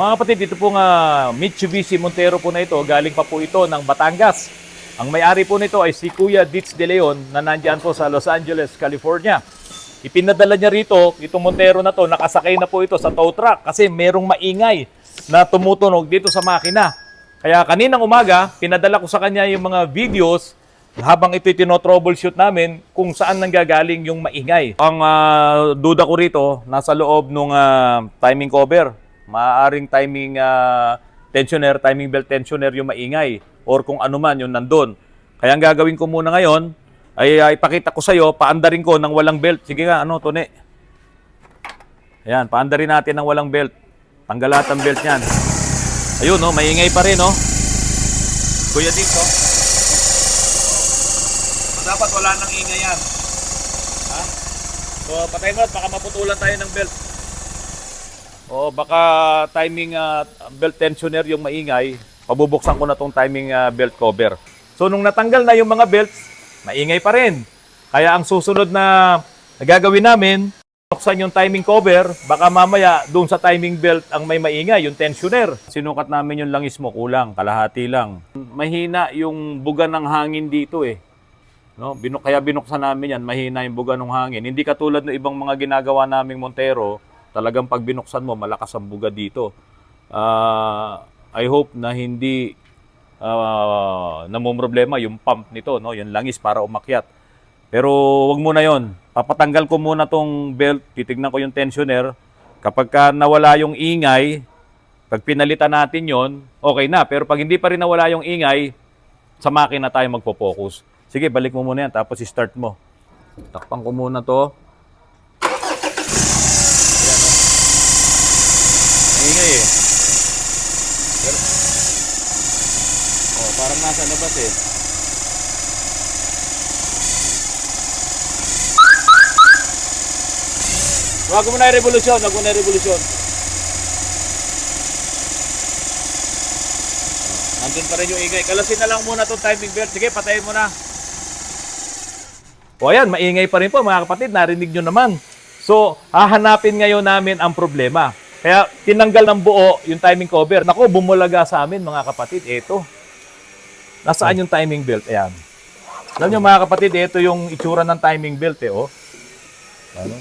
Mga kapatid, ito pong Mitsubishi Montero po na ito, galing pa po ito ng Batangas. Ang may-ari po nito ay si Kuya Ditz De Leon na nandiyan po sa Los Angeles, California. Ipinadala niya rito, itong Montero na to, nakasakay na po ito sa tow truck kasi merong maingay na tumutunog dito sa makina. Kaya kaninang umaga, pinadala ko sa kanya yung mga videos habang ito'y tinotroubleshoot namin kung saan nanggagaling yung maingay. Ang duda ko rito, nasa loob ng timing cover. Maaaring timing tensioner, timing belt tensioner yung maingay or kung ano man yung nandun. Kaya ang gagawin ko muna ngayon ay ipakita ko sa iyo, paandarin ko ng walang belt. Sige nga, Tone? Ayan, paandarin natin ng walang belt. Tanggal lahat ang belt niyan. Ayun, maingay pa rin, Kuya Ditz, dapat wala nang ingay yan. Ha? So, patay mo at baka maputulan tayo ng belt. O baka timing belt tensioner yung maingay, pabubuksan ko na tong timing belt cover. So nung natanggal na yung mga belts, maingay pa rin. Kaya ang susunod na gagawin namin, buksan yung timing cover, baka mamaya doon sa timing belt ang may maingay, yung tensioner. Sinukat namin yung langis mo, kulang, kalahati lang. Mahina yung buga ng hangin dito No? Kaya binuksan namin yan, mahina yung buga ng hangin. Hindi katulad ng ibang mga ginagawa naming Montero, talagang pag binuksan mo, malakas ang buga dito. I hope na hindi namumroblema yung pump nito, yung langis para umakyat. Pero wag muna yon. Papatanggal ko muna tong belt, titignan ko yung tensioner. Kapag nawala yung ingay, pag pinalitan natin yon, okay na. Pero pag hindi pa rin nawala yung ingay, sa makina tayo magpo-focus. Sige, balik mo muna yan, tapos i-start mo. Takpan ko muna to. Ingay Pero, parang nasa labas Wag mo na revolusyon, wag mo na revolusyon. Nandun pa rin yung ingay. Kalasin na lang muna itong timing belt. Sige, patayin mo na. O ayan, maingay pa rin po mga kapatid. Narinig nyo naman. So, hahanapin ngayon namin ang problema. Kaya tinanggal ng buo yung timing cover. Nako, bumulaga sa amin mga kapatid. Ito. Nasaan yung timing belt? Ayan. Alam nyo mga kapatid, ito yung itsura ng timing belt Ano?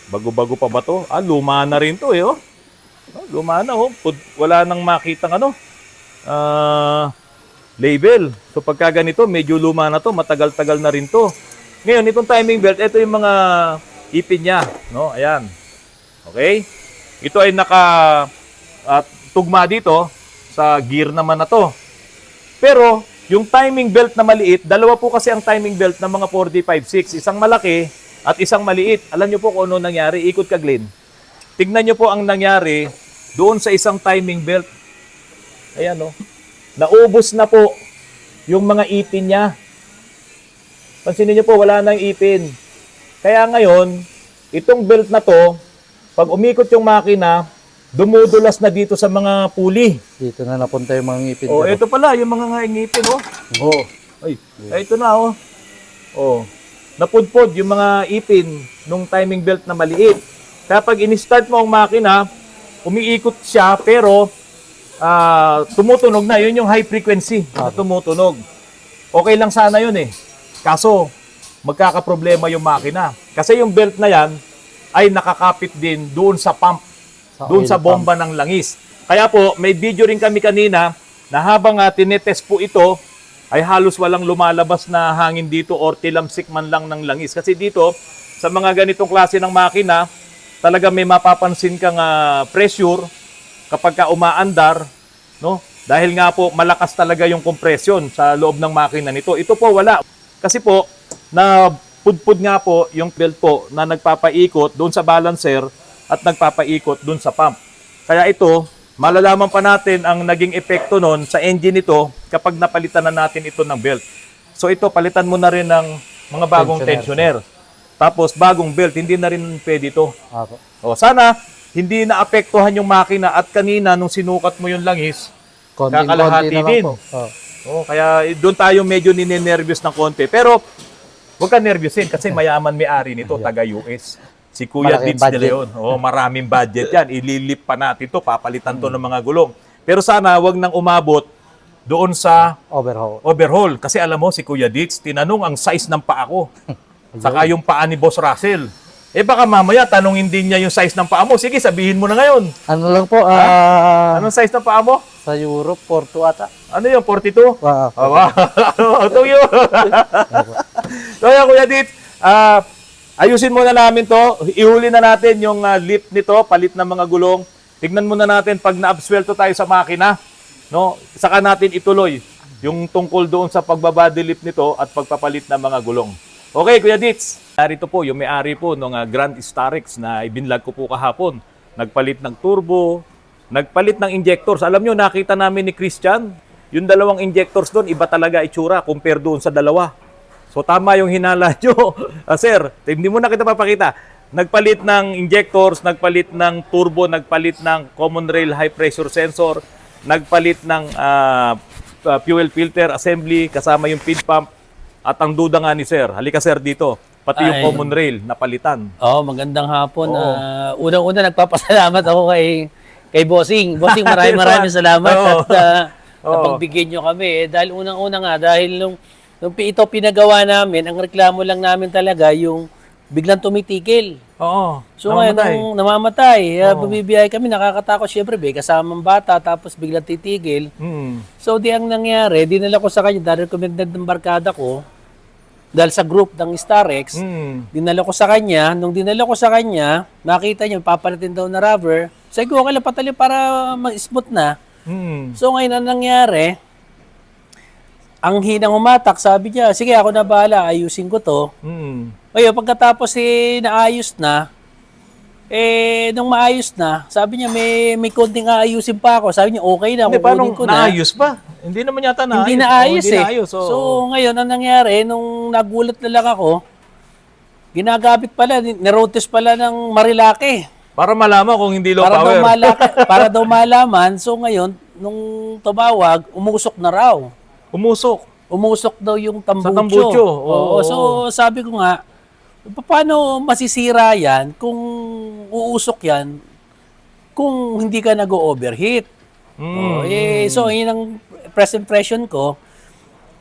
Bago-bago pa ba to? Luma na rin to Luma na Wala nang makitang label. So pagka ganito, medyo luma na to. Matagal-tagal na rin to. Ngayon, itong timing belt, ito yung mga ipin niya. Ayan. Okay? Ito ay tugma dito sa gear naman na to. Pero, yung timing belt na maliit, dalawa po kasi ang timing belt ng mga 4D56. Isang malaki at isang maliit. Alam nyo po kung ano nangyari? Ikot ka, Glenn. Tignan nyo po ang nangyari doon sa isang timing belt. Ayan, naubos na po yung mga ipin niya. Pansinin nyo po, wala nang ipin. Kaya ngayon, itong belt na to, pag umikot yung makina, dumudulas na dito sa mga pulley. Dito na napunta yung mga ngipin. Ito pala, yung mga ngipin, Ay, ito na, napudpod yung mga ipin nung timing belt na maliit. Kaya pag in-start mo ang makina, umiikot siya, pero tumutunog na. Yun yung high frequency na tumutunog. Okay lang sana yun Kaso, magkakaproblema yung makina. Kasi yung belt na yan, ay nakakapit din doon sa pump, doon sa bomba ng langis. Kaya po, may video rin kami kanina na habang tinetest po ito, ay halos walang lumalabas na hangin dito or tilamsik man lang ng langis. Kasi dito, sa mga ganitong klase ng makina, talaga may mapapansin kang pressure kapag ka umaandar, Dahil nga po, malakas talaga yung compression sa loob ng makina nito. Ito po, wala. Kasi po, na pudpud nga po yung belt po na nagpapaikot doon sa balancer at nagpapaikot doon sa pump. Kaya ito, malalaman pa natin ang naging epekto nun sa engine nito kapag napalitan na natin ito ng belt. So ito, palitan mo na rin ng mga bagong tensioner. Tapos bagong belt, hindi na rin pwede ito. Sana hindi naapektuhan yung makina at kanina nung sinukat mo yung langis, kakalahati din. Kaya doon tayo medyo ninenervyos ng konti. Pero huwag ka nervyusin kasi mayaman may-ari nito, taga-US. Si Kuya Malaking Dids de Leon. Oh, maraming budget yan. Ililip pa natin to, papalitan to ng mga gulong. Pero sana wag nang umabot doon sa overhaul. Kasi alam mo, si Kuya Dids, tinanong ang size ng paa ko. Saka yung paa ni Boss Russell. Eh baka mamaya tanongin din niya yung size ng paa mo. Sige, sabihin mo na ngayon. Ano lang po, Anong size ng paa mo? sa Europe, Porto ata. Ano yung 42? Wow. Ito yun. So yan, Kuya Dids, ayusin muna namin to. Ihuli na natin yung lip nito, palit ng mga gulong. Tignan muna natin pag na-abswelto tayo sa makina. No? Saka natin ituloy yung tungkol doon sa pagbabody lift nito at pagpapalit ng mga gulong. Okay, Kuya Dids. Narito po yung may-ari po ng Grand Starex na ibinlag ko po kahapon. Nagpalit ng turbo, nagpalit ng injectors. Alam nyo, nakita namin ni Christian, yung dalawang injectors doon, iba talaga itsura compare doon sa dalawa. So tama yung hinala nyo. Sir, hindi mo na kita papakita. Nagpalit ng injectors, nagpalit ng turbo, nagpalit ng common rail high pressure sensor, nagpalit ng fuel filter assembly, kasama yung feed pump. At ang duda nga ni Sir, halika Sir dito, pati yung common rail napalitan. Magandang hapon. Unang-una nagpapasalamat ako kay Bossing. Bossing, maraming salamat at napagbigyan nyo kami. Dahil unang-una nga, dahil nung ito pinagawa namin, ang reklamo lang namin talaga yung biglang tumitigil. Oo. So ngayon, nung namamatay, bumibiyay kami, nakakatakot syempre, kasamang bata, tapos biglang titigil. So di ang nangyari, dinala ko sa kanya, dahil recommended ng barkada ko, dahil sa group ng Starex, dinala ko sa kanya. Nung dinala ko sa kanya, nakita niya, papalitin daw na rubber. Sabi ko, okay lang patali para ma-smooth na. So ngayon, ang nangyari, ang hinang umatak, sabi niya, sige ako na bahala, ayusin ko to. Ngayon, pagkatapos naayos na, nung maayos na, sabi niya, may konting aayusin pa ako. Sabi niya, okay na, kukunin ko na. Naayos pa? Hindi naman yata naayos. Hindi naayos hindi naayos. So ngayon, ang nangyari, nung nagulat na lang ako, ginagamit pala, nirotes pala ng Marilake. Para malaman kung hindi low power. Para daw malaman. So ngayon, nung tumawag, umusok na raw. Umusok daw yung tambucho. Sa tambucho. Oo. So sabi ko nga, paano masisira yan kung uusok yan kung hindi ka nag-overheat? So yun ang first impression ko.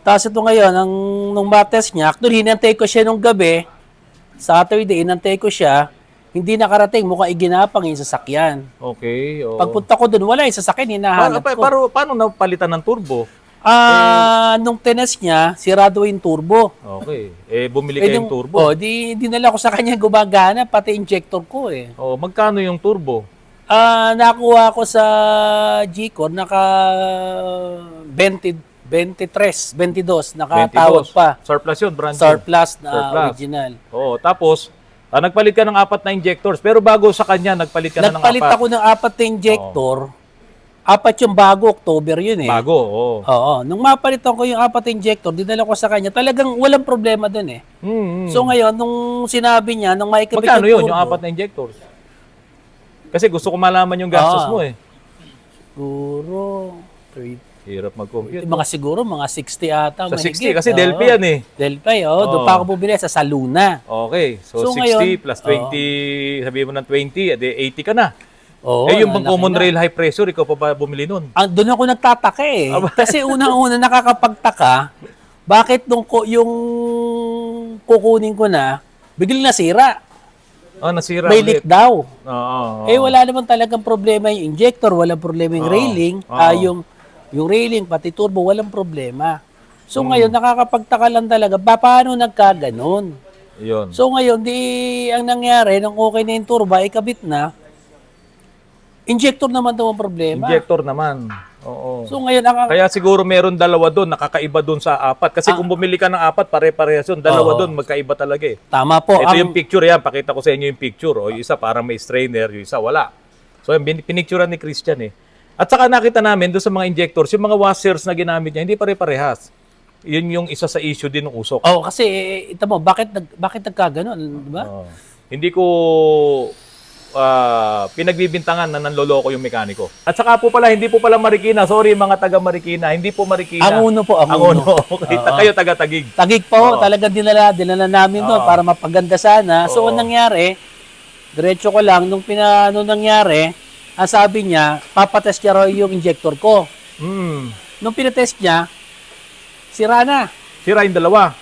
Tapos ito ngayon, nung matest niya, actually hinantay ko siya nung gabi, Saturday, hinantay ko siya, hindi nakarating, mukhang iginapang yung sasakyan. Okay. Pagpunta ko doon, wala yung sasakyan, hinahanap ko. Paano napalitan ng turbo? Nung tinest niya, sirado yung turbo. Okay. Bumili kayong turbo. Dinala ko sa kanya gumagana, pati injector ko Magkano yung turbo? Nakuha ko sa G-Core, naka 22, nakatawag 22. pa. Surplus yun, brand new. Surplus na original. Tapos, nagpalit ka ng 4 na injectors. Pero bago sa kanya, nagpalit ka na ng 4. Nagpalit ako ng 4 na injector. 4 yung bago, October yun Bago, Oo. Nung mapalitan ko yung 4 na injector, dinala ko sa kanya, talagang walang problema dun So ngayon, nung sinabi niya, nung maikabit magkano yun, yung 4 na injectors? Kasi gusto ko malaman yung gastos mo Siguro, hirap mag-compute. mga 60 ata. Sa 60, kasi Delphi yan Delphi, doon pa ako bumili sa Saluna. Okay, so 60 ngayon, plus 20, sabihin mo ng 20, 80 ka na. Oo, yung bang common rail high pressure, ikaw pa ba bumili nun? Doon ako nagtataka Kasi unang-una nakakapagtaka, bakit yung kukunin ko na, biglang nasira. Nasira May ulit. leak daw. Wala Wala naman talagang problema yung injector, walang problema yung railing, yung railing, pati turbo, walang problema. So ngayon, nakakapagtaka lang talaga, paano nagkaganon? Yun. So ngayon, ang nangyari, nung okay na yung turbo, ikabit na, injector naman daw ang problema. Injector naman. Oo. So ngayon, Kaya siguro meron dalawa doon, nakakaiba doon sa 4. Kasi kung bumili ka ng 4, pare-parehas yun. Dalawa doon, magkaiba talaga Tama po. Ito yung picture yan. Pakita ko sa inyo yung picture. Yung isa parang may strainer, yung isa wala. So yung pinicturean ni Christian At saka nakita namin doon sa mga injectors, yung mga washers na ginamit niya, hindi pare-parehas. Yun yung isa sa issue din ng usok. Kasi ito mo, bakit nagkaganon, di ba? Hindi ko pinagbibintangan na nanloloko yung mekaniko. At saka po pala, hindi po pala Marikina. Sorry mga taga Marikina, hindi po Marikina. Anguno po, Anguno. Okay, kayo taga-Tagig. Tagig po, talaga dinala namin doon para mapaganda sana. So, ang nangyari, Diretso ko lang, nung nangyari, ang sabi niya, papatest niya raw yung injector ko. Nung pinatest niya, sira na. Sira yung dalawa.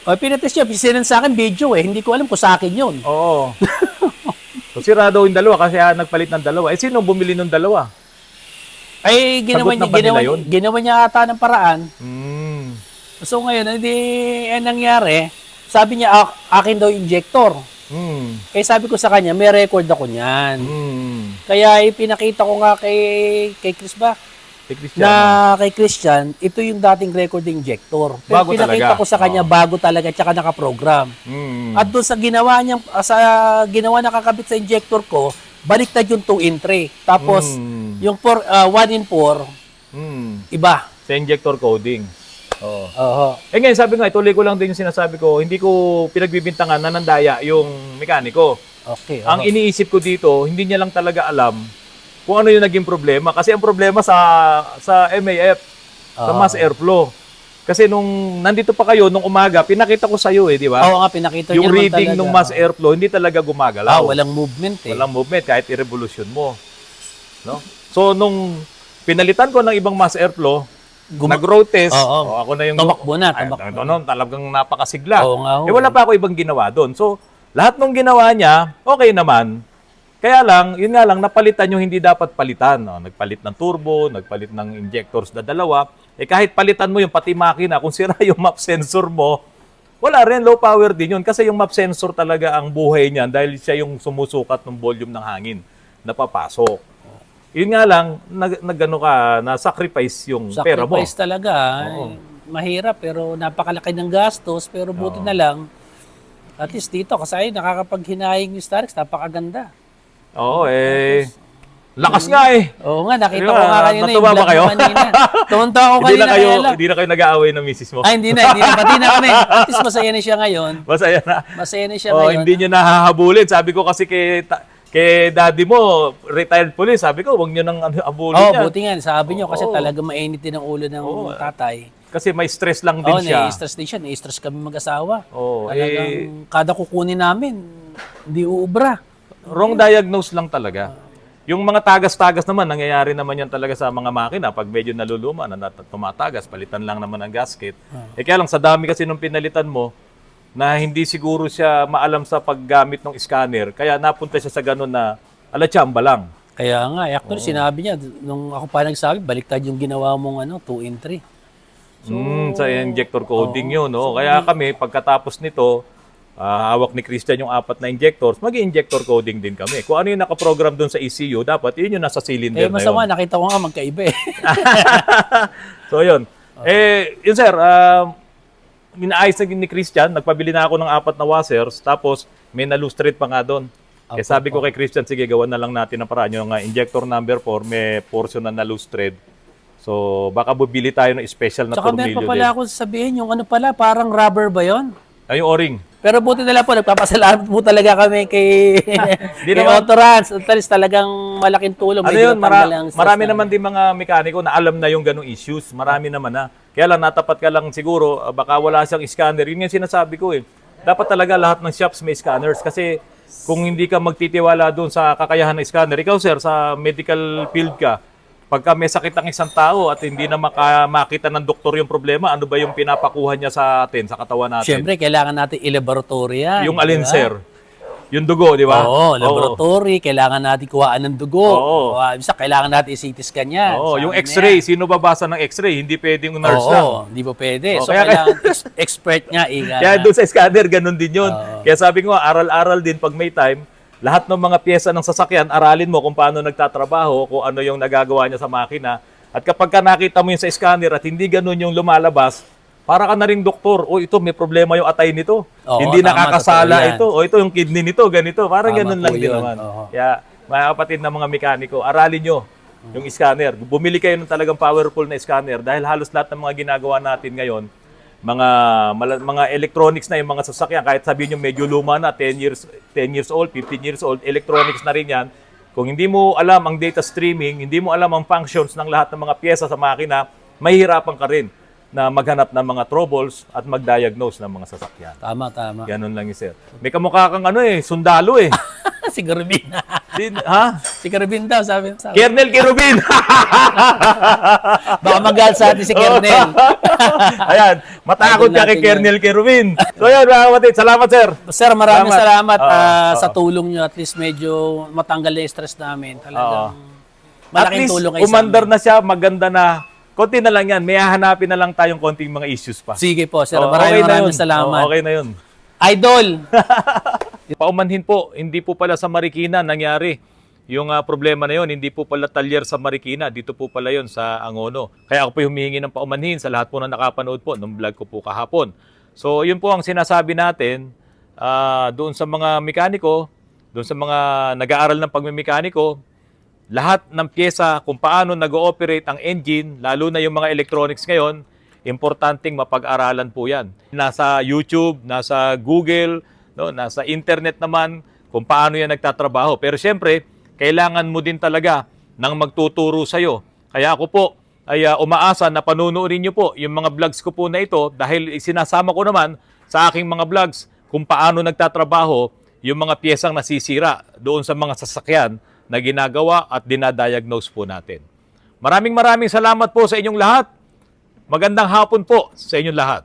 O, pinatest niya, sinend sa akin video eh. Hindi ko alam kung sa akin yun. Oo. So, sira daw yung dalawa kasi nagpalit ng dalawa. Eh, sino bumili ng dalawa? Ay, Sagot na ba nila yun? ginawa niya ata ng paraan. So ngayon, hindi nangyari. Sabi niya, akin daw yung injector. Eh sabi ko sa kanya, may record ako niyan. Kaya ipinakita ko nga kay Chris ba? Si Cristiano. Na kay Christian, ito yung dating record injector. Pero Bago pinakita talaga. ko sa kanya, bago talaga, tsaka nakaprogram. At doon sa ginawa nakakabit sa injector ko, baliktad yung 2 in 3. Tapos, yung 1 in 4, iba. Sa injector coding. Oo. Oo. Eh ngayon, sabi nga, ituloy ko lang din yung sinasabi ko, hindi ko pinagbibintangan na nandaya yung mekaniko. Okay. Ang iniisip ko dito, hindi niya lang talaga alam kung ano yung naging problema. Kasi ang problema sa MAF, sa mass airflow. Kasi nung nandito pa kayo, nung umaga, pinakita ko sa'yo di ba? Oo nga, pinakita niya Yung naman reading talaga. ng mass airflow, hindi talaga gumagalaw. Walang movement eh. Walang movement kahit i-revolution mo. No? So, nung pinalitan ko ng ibang mass airflow, nag-road test, Oo. ako na yung... Tumakbo na, Ay, tumakbo. talagang napakasigla. Oo nga, oo. Eh, wala pa ako ibang ginawa doon. So, lahat ng ginawa niya, okay naman. Kaya lang, yun nga lang, napalitan yung hindi dapat palitan. No? Nagpalit ng turbo, nagpalit ng injectors na dalawa. Eh kahit palitan mo yung pati makina, kung sira yung map sensor mo, wala rin, low power din yun. Kasi yung map sensor talaga ang buhay niyan dahil siya yung sumusukat ng volume ng hangin na papasok. Yun nga lang, na-sacrifice yung pera mo. Sacrifice talaga. Mahirap pero napakalaki ng gastos. Pero buti na lang, at least dito, kasi nakakapaghinayang yung Starex, napakaganda. Oo, lakas nga eh. Oo nga, nakita Di ko ba, nga kanina yung natuwa ba vlog kayo? mo kanina. Tumunta ako kanina kaya lang. Hindi na kayo nag-aaway ng misis mo. Ay, hindi na. Pati na kami. At least masaya na siya ngayon. Masaya na. Masaya na siya ngayon. Hindi nyo nahahabulin. Sabi ko kasi kay daddy mo, retired police, sabi ko, huwag nyo nang habulin yan. Buti nga. Sabi niyo kasi talaga mainit din ang ulo ng tatay. Kasi may stress lang din siya. Na-stress din siya. Na-stress kami mag-asawa. Talagang kada kukunin namin, hindi uubra. Wrong diagnose lang talaga. Yung mga tagas-tagas naman, nangyayari naman yan talaga sa mga makina. Pag medyo naluluma, tumatagas, palitan lang naman ang gasket. Kaya lang, sa dami kasi nung pinalitan mo, na hindi siguro siya maalam sa paggamit ng scanner. Kaya napunta siya sa ganun na alatsamba lang. Kaya nga, actually sinabi niya, nung ako pa nagsabi, baliktad yung ginawa mong 2 in 3. Sa injector coding yun. No? Kaya kami, pagkatapos nito, hawak ni Christian yung 4 na injectors, mag-injector coding din kami. Kung ano yung nakaprogram doon sa ECU, dapat yun yung nasa cylinder na yun. Masama, nakita ko nga magkaiba eh. So yun. Yun sir, minaayos na ni Christian, nagpabili na ako ng 4 na washers, tapos may na-lustrate pa nga doon. Kaya sabi ko kay Christian, sige, gawan na lang natin ng paraan. Yung injector number 4, may portion na na-lustrate. So, baka bubili tayo ng special na Tsaka tornilyo din. meron pa pala akong sabihin, yung parang rubber ba yon? Ay, yung O-ring. Pero buti na lang po, nagpapasalamat po talaga kami kay naman. Autorans. At least talagang malaking tulong. Ano yun, marami naman din mga mekaniko na alam na yung ganong issues. Marami naman na. Kaya lang, natapat ka lang siguro, baka wala siyang scanner. Yun yung sinasabi ko eh. Dapat talaga lahat ng shops may scanners. Kasi kung hindi ka magtitiwala doon sa kakayahan ng scanner, ikaw sir, sa medical field ka, pagka may sakit ang isang tao at hindi na makita ng doktor yung problema, ano ba yung pinapakuha niya sa atin, sa katawan natin? Siyempre, kailangan natin i-laboratory yan. Yung alin, sir? Yung dugo, di ba? Oo, laboratory. Kailangan natin kuhaan ng dugo. Oo. Bisa, kailangan natin i-CT scan yan. Oo, yung x-ray. Sino babasa ng x-ray? Hindi pwedeng nurse lang. Oo, hindi po pwede. So, kaya- kailangan expert nga. Kaya doon sa scanner, ganun din yun. Kaya sabi ko, aral-aral din pag may time, lahat ng mga pyesa ng sasakyan, aralin mo kung paano nagtatrabaho, kung ano yung nagagawa niya sa makina. At kapag ka nakita mo yun sa scanner at hindi ganun yung lumalabas, para ka na ring doktor, ito may problema yung atay nito. Oo, hindi tama, nakakasala totoo yan. ito. Ito yung kidney nito, ganito. Parang Tama ganun po lang din yun. naman. Oo. Kaya mga kapatid na mga mekaniko, aralin nyo yung scanner. Bumili kayo ng talagang powerful na scanner dahil halos lahat ng mga ginagawa natin ngayon, mga electronics na yung mga sasakyan, kahit sabihin nyo medyo luma na, 10 years old, 15 years old, electronics na rin yan. Kung hindi mo alam ang data streaming, hindi mo alam ang functions ng lahat ng mga pyesa sa makina, mahihirapan ka rin. na maghanap ng mga troubles at mag-diagnose ng mga sasakyan. Tama, tama. Ganun lang yun, sir. May kamukha kang sundalo eh. Si Kerubin. Ha? Si Kerubin daw, sabi. Kernel Kerubin! Baka magalit sa atin si Kernel. Ayan, matakot ka kay Natin Kernel Kerubin. So yan, mga kapatid. Salamat, sir. Sir, maraming salamat Oo. sa tulong nyo. At least medyo matanggal na yung stress namin. Talagang At malaking least, tulong kayo sa umandar amin. na siya, maganda na. Konti na lang yan. May hahanapin na lang tayong konting mga issues pa. Sige po, sir. Oo, Maraming na maraming yun. salamat. Oo, okay na yun. Idol! Paumanhin po, hindi po pala sa Marikina nangyari. Yung problema na yun, hindi po pala talyer sa Marikina, dito po pala yun sa Angono. Kaya ako po humihingi ng paumanhin sa lahat po na nakapanood po ng vlog ko po kahapon. So yun po ang sinasabi natin doon sa mga mekaniko, doon sa mga nag-aaral ng pagmemekaniko, lahat ng pyesa kung paano nag-ooperate ang engine, lalo na yung mga electronics ngayon, importanteng mapag-aralan po yan. Nasa YouTube, nasa Google, no, nasa internet naman kung paano yan nagtatrabaho. Pero siyempre, kailangan mo din talaga ng magtuturo sa'yo. Kaya ako po ay umaasa na panunuorin nyo po yung mga vlogs ko po na ito dahil sinasama ko naman sa aking mga vlogs kung paano nagtatrabaho yung mga piyesang nasisira doon sa mga sasakyan na ginagawa at dinadiagnose po natin. Maraming salamat po sa inyong lahat. Magandang hapon po sa inyong lahat.